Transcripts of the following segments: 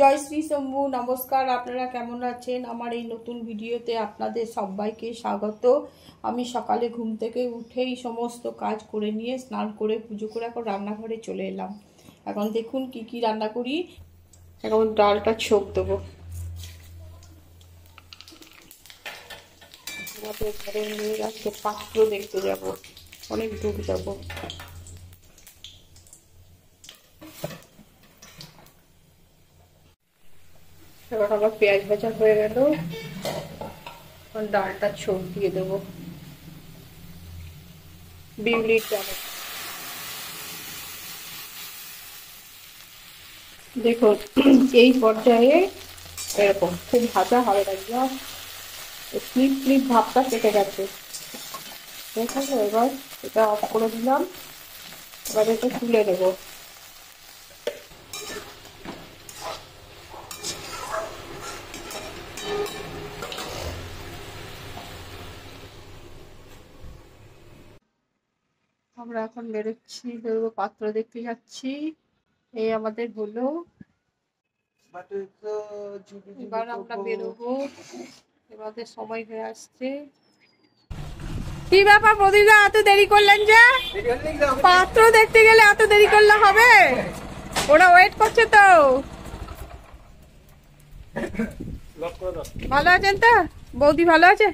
জয় শ্রী শম্ভু। নমস্কার, আপনারা কেমন আছেন? আমার এই নতুন ভিডিওতে আপনাদের সবাইকে স্বাগত। আমি সকালে ঘুম থেকে উঠেই সমস্ত কাজ করে নিয়ে স্নান করে পুজো করে এখন রান্নাঘরে চলে এলাম। এখন দেখুন কি কি রান্না করি। এখন ডালটা ছোপ দেবো। আমাদের ঘরের মেয়ের আজকে পাত্র দেখতে যাব, অনেক দূর যাব। এবার আমার পেঁয়াজ ভাজা হয়ে গেল, ডালটা ছোপ দিয়ে দেবো। বিউলির ডাল দেখুন এই পর্যায়ে এরকম খুব ভাজা হবে না, স্লিপ স্লিপ ভাবটা কেটে গেছে। দেখুন এবার এটা অফ করে দিলাম, এবার এটা তুলে দেবো। আমরা এখন বেরোচ্ছি, বেরোবো, পাত্র দেখতে যাচ্ছি। এই আমাদের হলো, এবার আমরা বেরোবো, এবারে সময় হয়ে আসছে। কি ব্যাপার প্রদীপদা, এত দেরি করলেন যে? পাত্র দেখতে গেলে এত দেরি করলে হবে? ওরা ওয়েট করছে তো। ভালো আছেন তো? বৌদি ভালো আছে?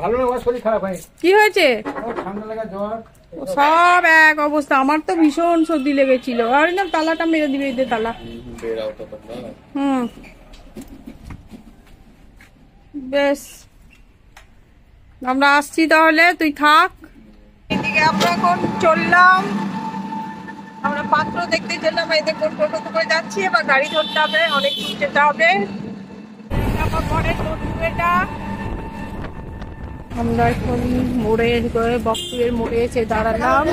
ভালো না, শরীর খারাপ হয়। কি হয়েছে? ঠান্ডা লাগা, জ্বর, সব এক অবস্থা। আমার তো ভীষণ সর্দি লেগেছিল। আর না, তালাটা মেরে দিবে, এই তালা। বেশ, আমরা আসছি তাহলে, তুই থাক। এদিকে আমরা এখন চললাম, আমরা পাত্র দেখতে চললাম। এই দেখুন টোটো করে যাচ্ছি, এবার গাড়ি ধরতে হবে, অনেক দূর যেতে হবে। আমার ঘরের এটা আমরা এখন মোড়ে বকপুরের মোড়ে এসে দাঁড়ালাম।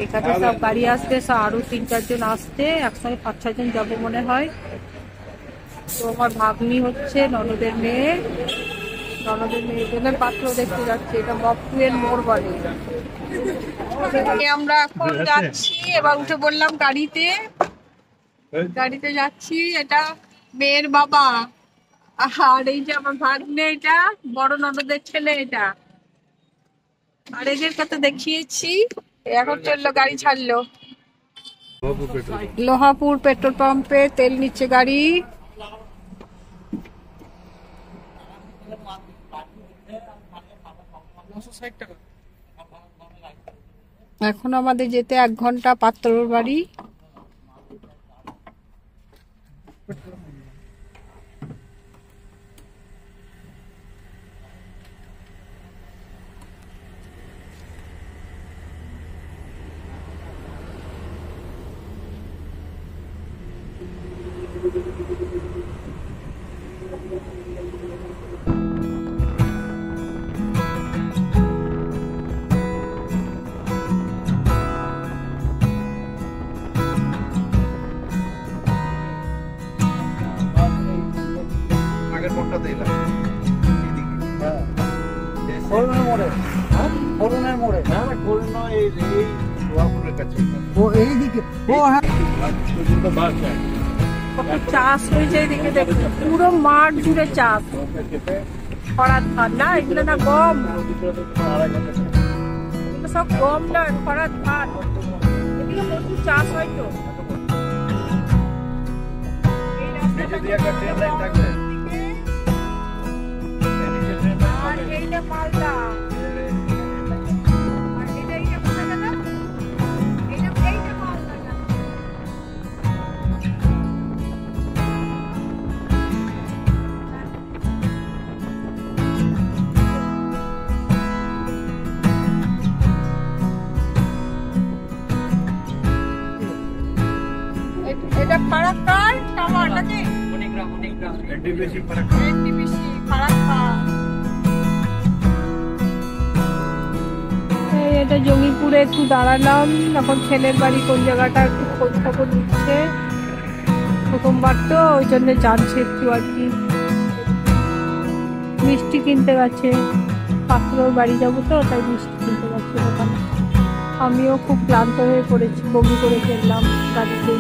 এখানে সব গাড়ি আসছে, আরো 3-4 জন আসছে, একসঙ্গে 5-6 জন যাবো মনে হয়। তো আমার ভাগ্নি হচ্ছে ননদের মেয়ে জন্য পাত্র দেখতে যাচ্ছে। এটা বকপুরের মোড় বলে। আমরা এখন যাচ্ছি, এবার উঠে বললাম গাড়িতে যাচ্ছি। এটা মেয়ের বাবা, আর এই যে আমার ভাগ্নে, এটা বড় ননদের ছেলে। এটা আর এদের কথা দেখিয়েছি। এখন চললো, গাড়ি ছাড়লো। লোহাপুর পেট্রোল পাম্পে তেল নিচ্ছে গাড়ি। এখন আমাদের যেতে 1 ঘন্টা পাত্রর বাড়ি। চাষ হয়েছে এদিকে, দেখুন পুরো মাঠ জুড়ে চাষ। খরার ধান না এগুলো, না গম, সব গম না, খরার ধান। এদিকে প্রচুর চাষ হয় তো। আর এইটা মালদা, আর এইটা কোথায় গেল? এইটা মালদা না। এটা ফারাক্কার টাওয়ার নাকি? এনটিপিসি ফারাক্কার। এটা জঙ্গিপুরে একটু দাঁড়ালাম। এখন ছেলের বাড়ি কোন জায়গাটা একটু খোঁজ খবর নিচ্ছে। প্রথমবার তো, ওই জন্য জানছে একটু আর কি। মিষ্টি কিনতে গেছে, পাত্রর বাড়ি যাবো তো, তাই মিষ্টি কিনতে গেছে দোকানে। আমিও খুব ক্লান্ত হয়ে পড়েছি, বমি করে ফেললাম গাড়িতে।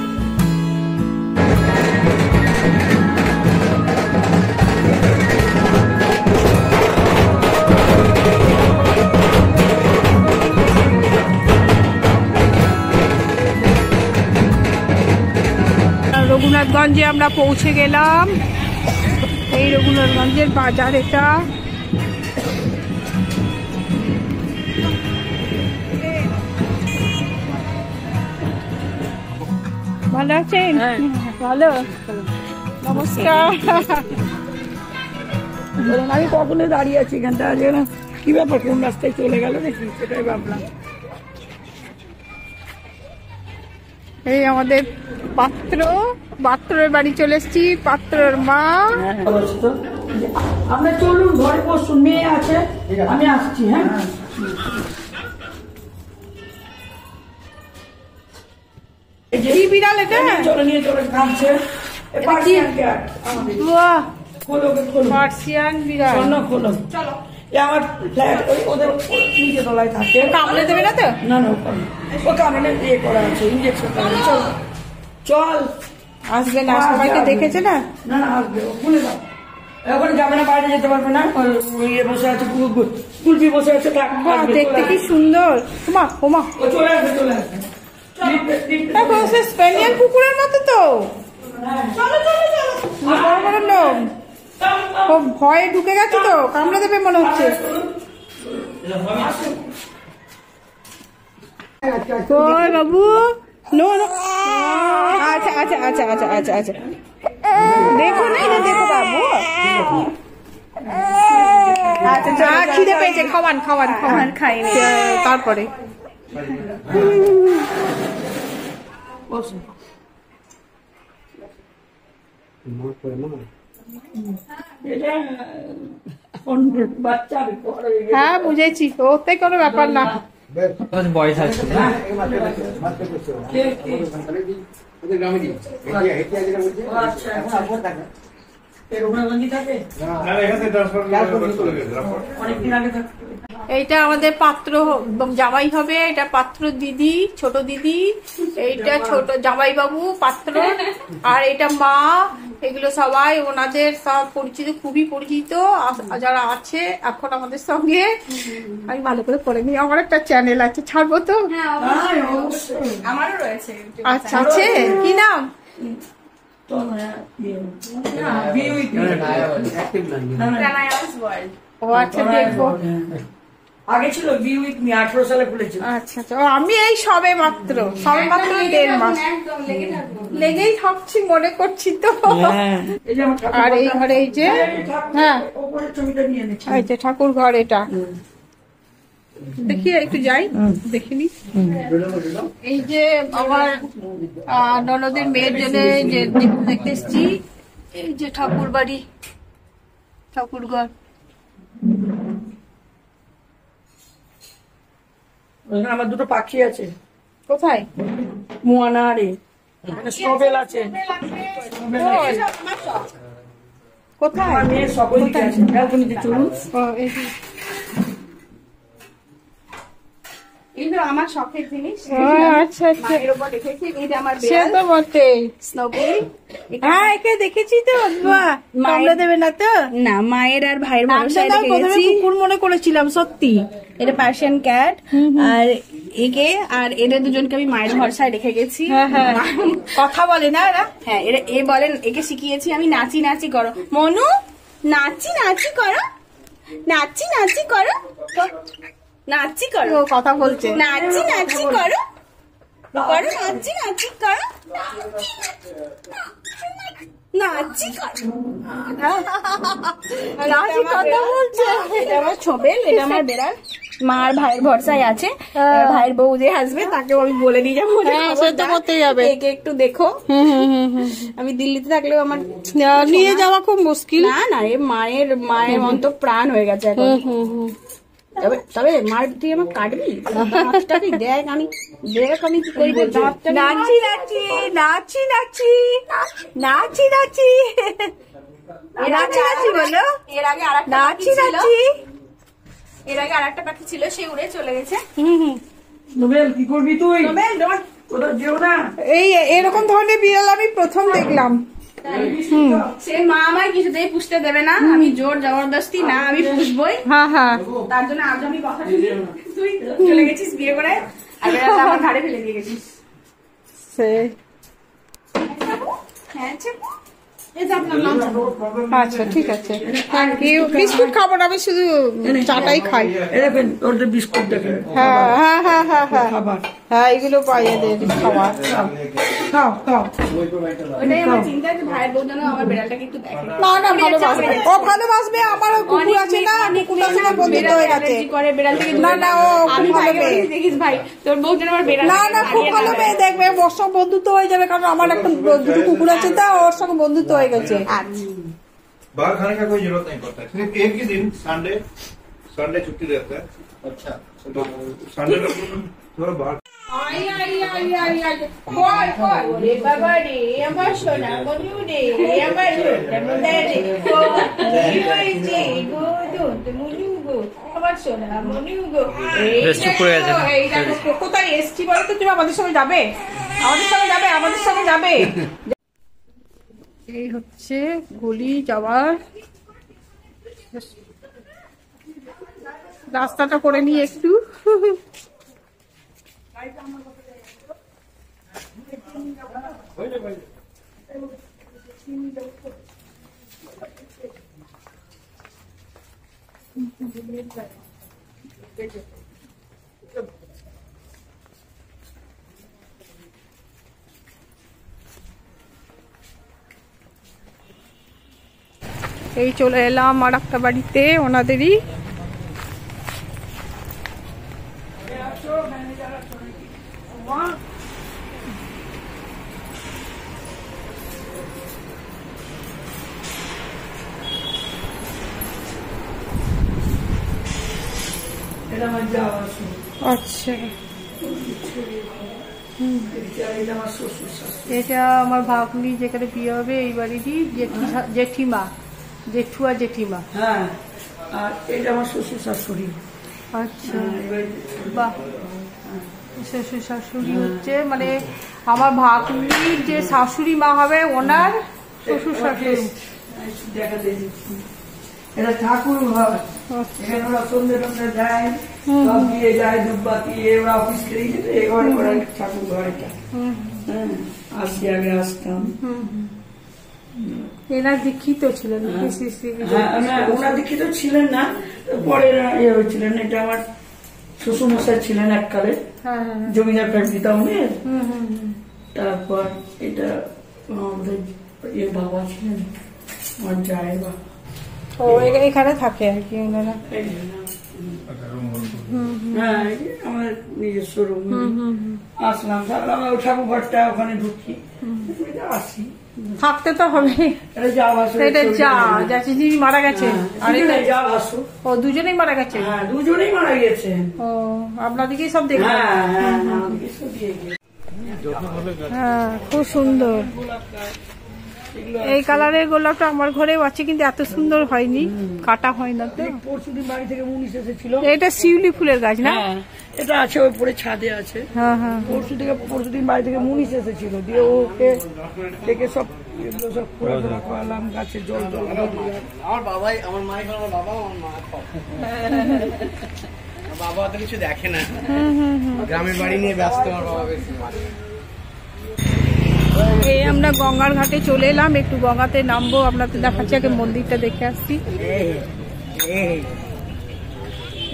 রঘুনাথগঞ্জে আমরা পৌঁছে গেলাম। এই রঘুনাথগঞ্জের বাজার এটা। ভালো আছেন? ভালো, নমস্কার। আমি কখনো দাঁড়িয়ে আছি এখানটা, কি ব্যাপার, কোন রাস্তায় চলে গেল নাকি, সেটাই ভাবলাম। এই আমাদের পাত্রের বাড়ি চলে এসছি, পাত্রের মা। আমরা চলুন, ঘরে বসুন, মেয়ে আছে, আমি আসছি। হ্যাঁ, কি বিড়াল এটা? চলে নিয়ে চলে কাঁদছে। পার্সিয়ান বিড়াল। খোলো, এ আমার ফ্ল্যাট ওদের নিচে তলায় থাকে। কামড়ে দেবে না তো? না, ও কামড়ে ইয়ে করা আছে, ইঞ্জেকশন করা আছে। চল আসবে না, সবাইকে দেখেছে না? না আসবে, ও খুলে দাও। এখন যাবে না, বাইরে যেতে পারবে না। বসে আছে, কুলপি বসে আছে। দেখতে কি সুন্দর। ওমা ও চলে আসবে, চলে আসবে। দেখো, সে স্পেনিয়াল কুকুরের মতো তো। বড় বড় লোক, ও ভয়ে ঢুকে গেছে তো, কামড়ে দেবে মনে হচ্ছে। কই বাবু? নো, আচ্ছা আচ্ছা আচ্ছা আচ্ছা আচ্ছা আচ্ছা, দেখো না, এটা দেখো বাবু। আচ্ছা, খিদে পেয়েছে, খাওয়ান খাইনি তারপরে। হ্যাঁ বুঝেছি, ওতে কোনো ব্যাপার না। বয়স আছে এইটা আমাদের পাত্র জামাই হবে, এটা পাত্র দিদি, ছোট দিদি, এইটা ছোট জামাই বাবু পাত্র, আর এটা মা। এগুলো সবাই ওনাদের সব পরিচিত, খুবই পরিচিত যারা আছে এখন আমাদের সঙ্গে। আমি ভালো করে পড়ে নি, আমার একটা চ্যানেল আছে, ছাড়বো তো? আমারও রয়েছে। আচ্ছা, আছে, কি নাম? ও আচ্ছা, দেখবো। আগে ছিল বি উইথ মি, 18 সালে খুলেছিল। আচ্ছা আচ্ছা, আমি এই সবে মাত্র 1.5 মাস লেগেই থাকছি, মনে করছি তো। এই যে আমার আর এই ঘরে এই যে, হ্যাঁ ওপরের ছবিটা নিয়ে নিচ্ছি। এই যে ঠাকুর ঘর, এটা দেখি, একটু যাই দেখিনি। এই যে আমার ননদের মেয়ের জন্য যে দেখতে এসছি, এই যে ঠাকুর বাড়ি, ঠাকুর ঘর। আমার দুটো পাখি আছে। কোথায়? মুয়ানা আর স্নোবেল আছে। কোথায়? আমার মেয়ের সকল দিকে আছে। ব্যালকনিতে চলুন। এই যে, কিন্তু আমার শখের জিনিস, আচ্ছা আচ্ছা, মায়ের উপর দেখেছি। এই যে আমার সে তো বটে। স্নোবেল, হ্যাঁ, একে দেখেছি তো। কামড়ে দেবে না তো? না, মায়ের আর ভাইয়ের ভরসায় নামটা রেখে প্রথমে গেছি। কুকুর মনে করেছিলাম, সত্যি। এটা পার্সিয়ান ক্যাট, আর একে আর এদের দুজনকে আমি মায়ের ভরসায় রেখে গেছি। হ্যাঁ হ্যাঁ, কথা বলে না এরা? হ্যাঁ, এ বলেন, একে শিখিয়েছি আমি, নাচি নাচি করো মনু, নাচি নাচি করো, নাচি নাচি করো, নাচি করো, ও কথা বলছে। নাচি নাচি করো, করো নাচি নাচি করো, নাচি করো, নাচি কথা বলছে। এটা আমার ছোবেল, এটা আমার বেড়াল। মা আর ভাইয়ের ভরসায় আছে। ভাইয়ের বউ যে আসবে তাকেও আমি বলে নিয়ে যাবো, হ্যাঁ, সে তো করতেই হবে। একে একটু দেখো। আমি দিল্লিতে থাকলেও আমার নিয়ে যাওয়া খুব মুশকিল। না না, এ মায়ের মন তো প্রাণ হয়ে গেছে এখন। তবে মার তুই আমার কাটবি, দাঁতটাকে দেখ, আমি কি করি, দাঁতটা নাচি নাচি নাচি নাচি নাচি নাচি নাচি নাচি বলো। এর আগে আরেকটা নাচি পাখি ছিল, নাচি। এর আগে আরেকটা পাখি ছিল, সে উড়ে চলে গেছে। নোবেল কি করবি তুই? কোথাও যেও না। এই এরকম ধরনের বিড়াল আমি প্রথম দেখলাম। সে মা আমায় কিছুতেই পুষতে দেবে না, আমি জোর জবরদস্তি না, আমি পুষবই। হ্যাঁ হ্যাঁ, তার জন্য আজ আমি কথা শুনি, তুই চলে গেছিস বিয়ে করে আর বেড়ালটা আমার ঘাড়ে ফেলে দিয়ে গেছিস। সেই হ্যাঁ চেপু। আচ্ছা ঠিক আছে, থ্যাংক ইউ। বিস্কুট খাবো না, আমি শুধু চাটাই খাই। দেখেন ওর যে বিস্কুট দেখেন। হ্যাঁ হ্যাঁ হ্যাঁ হ্যাঁ হ্যাঁ খাবার হ্যাঁ, এগুলো পাই এদের খাবার। খাও খাও। ওইটাই আমার চিন্তা যে ভাইয়ের বউ যেন আমার বেড়ালটাকে একটু দেখে। না না, ভালোবাসবে, ও ভালোবাসবে। আমারও কুকুর আছে না, কুকুরটার সঙ্গে বন্ধুত্ব হয়ে গেছে। করে বেড়াল থেকে না না, ও আমি খুব ভালো মেয়ে। দেখিস ভাই তোর বউ যেন আমার বেড়াল না না, খুব ভালো মেয়ে, দেখবে ওর সঙ্গে বন্ধুত্ব হয়ে যাবে। কারণ আমার একটা দুটো কুকুর আছে, তা ওর সঙ্গে বন্ধুত্ব হয়ে গেছে। बाहर खाने का कोई जरूरत नहीं पड़ता है, सिर्फ एक ही दिन संडे छुट्टी रहता है। अच्छा, तो संडे का थोड़ा बाहर। বাবা রে, আমার সোনা মনু রে, আমার মনে রে, কি হয়েছে গো দুধ মনু গো, আমার সোনা মনু গো। এই দেখো কোথায় এসছি বলো তো? তুমি আমাদের সঙ্গে যাবে, আমাদের সঙ্গে যাবে, আমাদের সঙ্গে যাবে। এই হচ্ছে গলি যাওয়ার রাস্তাটা করে নিয়ে একটু। এই চলে এলাম আর একটা বাড়িতে, ওনাদেরই। এটা আমার যাওয়া আসো। আচ্ছা, এটা আমার শ্বশুর শাশুড়ি। এটা আমার ভাগ্নি যেখানে বিয়ে হবে, এই বাড়িরই জেঠিমা, জেঠু আর জেঠিমা। হ্যাঁ, আর এটা আমার শ্বশুর শাশুড়ি। আচ্ছা বাহ, শ্বশুর শাশুড়ি হচ্ছে মানে আমার ভাগ্নির যে শাশুড়ি মা হবে, ওনার শ্বশুর শাশুড়ি। দেখা দিয়েছি এটা ঠাকুর ঘর। এখানে ওরা সন্ধ্যে টন্ধে যায়, সব দিয়ে যায়, ধূপবাতি ওরা অফিস করে যেতে, এ ঘরে ওরা ঠাকুর ঘর এটা। হ্যাঁ, আসি আগে আসতাম। এনার দীক্ষিত ছিলেন। ওনার দীক্ষিত ছিলেন না, পরে ইয়ে হয়েছিলেন। এটা আমার শ্বশুর মশাই ছিলেন এককালে, জমিদার ফ্যামিলিটা উনি। তারপর এটা আমাদের ইয়ে বাবা ছিলেন, আমার জায়ের বাবা। ও এখানে থাকে আর কি ওনারা। হ্যাঁ, আমার নিজস্ব রুম। আসলাম, ঠাকুর ঘরটা ওখানে ঢুকি, আসি। থাকতে তো হবে, এটা যা ভাসো, এটা যা চিনি মারা গেছে। আর এটা যা ভাসো। ও দুজনেই মারা গেছে। হ্যাঁ, দুজনেই মারা গেছে। ও আপনাদেরকেই সব দেখলাম। হ্যাঁ, খুব সুন্দর। এই কালারের গোলাপটা আমার ঘরেও আছে, কিন্তু এত সুন্দর হয়নি, কাটা হয় না তো। পরশুদিন বাড়ি থেকে মুনিশ এসেছিল। এটা শিউলি ফুলের গাছ না? এটা আছে ওই পরে ছাদে আছে। হ্যাঁ হ্যাঁ, পরশুদিন বাড়ি থেকে মুনিশ এসেছিল, দিয়ে ওকে দেখে সব এগুলো সব খোলা করালাম, গাছে জল জল। আমার বাবাই, আমার মাই, আমার বাবা, আমার মা বাবা তো কিছু দেখে না, গ্রামের বাড়ি নিয়ে ব্যস্ত আমার বাবা বেশি। এই আমরা গঙ্গার ঘাটে চলে এলাম, একটু গঙ্গাতে নামবো, আপনাদের দেখাচ্ছি। আগে মন্দিরটা দেখে আসছি।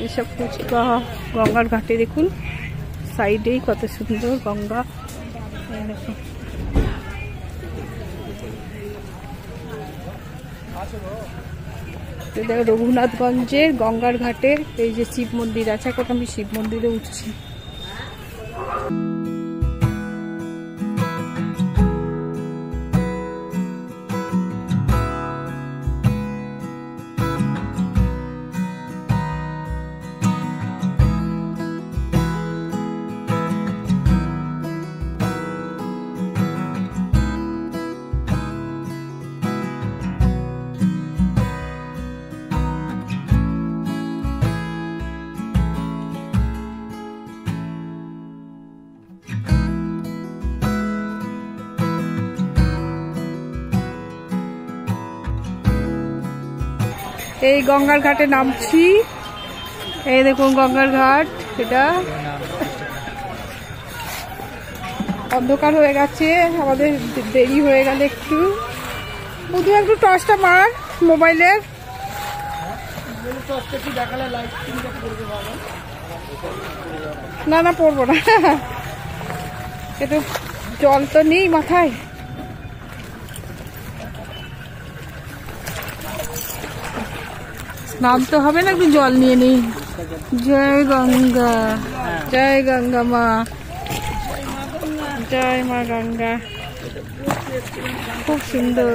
এসব ফুচকা গঙ্গার ঘাটে দেখুন, সাইডেই কত সুন্দর গঙ্গা। রঘুনাথগঞ্জের গঙ্গার ঘাটে এই যে শিব মন্দির আছে, এখন আমি শিব মন্দিরে উঠছি। এই গঙ্গার ঘাটে নামছি। এই দেখুন গঙ্গার ঘাট, এটা অন্ধকার হয়ে গেছে, আমাদের দেরি হয়ে গেল একটু। বুধু একটু টর্চটা মার মোবাইলের। না না পড়বো না, একটু জল তো নেই মাথায়। স্নান তো হবে না, একটু জল নিয়ে নিই। জয় গঙ্গা, জয় গঙ্গা মা, জয় মা গঙ্গা। খুব সুন্দর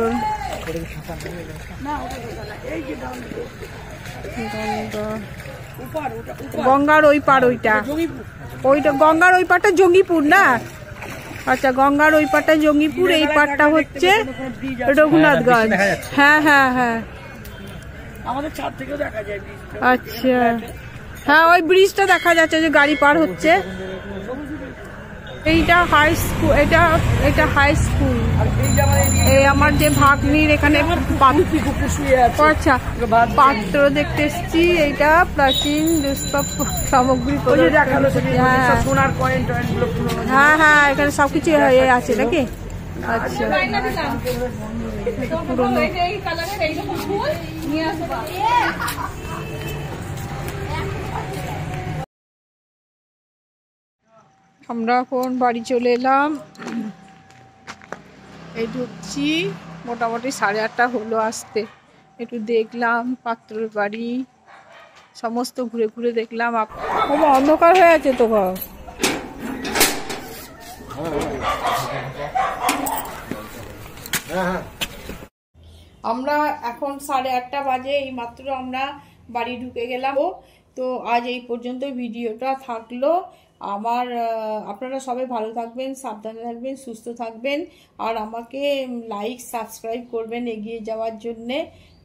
গঙ্গার ওই পার, ওইটা গঙ্গার ওই পারটা জঙ্গিপুর না? আচ্ছা, গঙ্গার ওই পারটা জঙ্গিপুর, এই পারটা হচ্ছে রঘুনাথগঞ্জ। হ্যাঁ হ্যাঁ হ্যাঁ, আমাদের ছাদ থেকেও দেখা যায়। আচ্ছা হ্যাঁ, ওই ব্রিজটা দেখা যাচ্ছে যে গাড়ি পার হচ্ছে। এইটা হাই স্কুল, এটা হাই স্কুল। এই আমার যে ভাগ্নির এখানে আচ্ছা পাত্র দেখতে এসছি। এইটা প্রাচীন দুষ্প্রাপ সামগ্রী, সোনার কয়েন, হ্যাঁ হ্যাঁ, এখানে সবকিছু আছে নাকি? আচ্ছা, পুরোনো। আমরা এখন বাড়ি চলে এলাম, এই ঢুকছি। মোটামুটি 8:30 হলো আসতে। একটু দেখলাম পাত্রর বাড়ি, সমস্ত ঘুরে ঘুরে দেখলাম। অন্ধকার হয়ে আছে তো ঘর। আমরা এখন 8:30 বাজে, এই মাত্র আমরা বাড়ি ঢুকে গেলাম। তো আজ এই পর্যন্ত ভিডিওটা থাকলো আমার। আপনারা সবাই ভালো থাকবেন, সাবধানে থাকবেন, সুস্থ থাকবেন, আর আমাকে লাইক সাবস্ক্রাইব করবেন এগিয়ে যাওয়ার জন্যে।